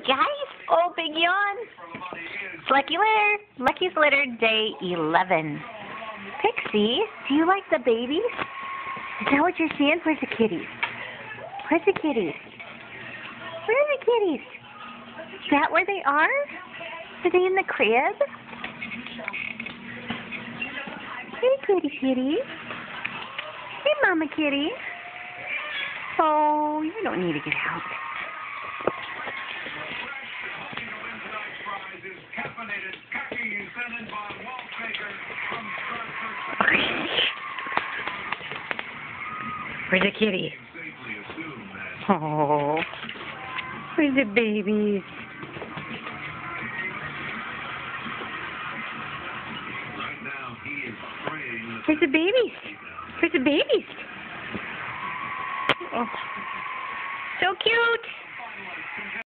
guys. Oh, big yawn. Lucky litter. Lucky's litter day 11. Pixie, do you like the babies? Is that what you're seeing? Where's the kitties? Where's the kitties? Where are the kitties? Is that where they are? Are they in the crib? Hey, kitty kitty. Hey, mama kitty. Oh, you don't need to get out. Where's the kitty? Oh, where's the babies? Where's the babies? Where's the babies?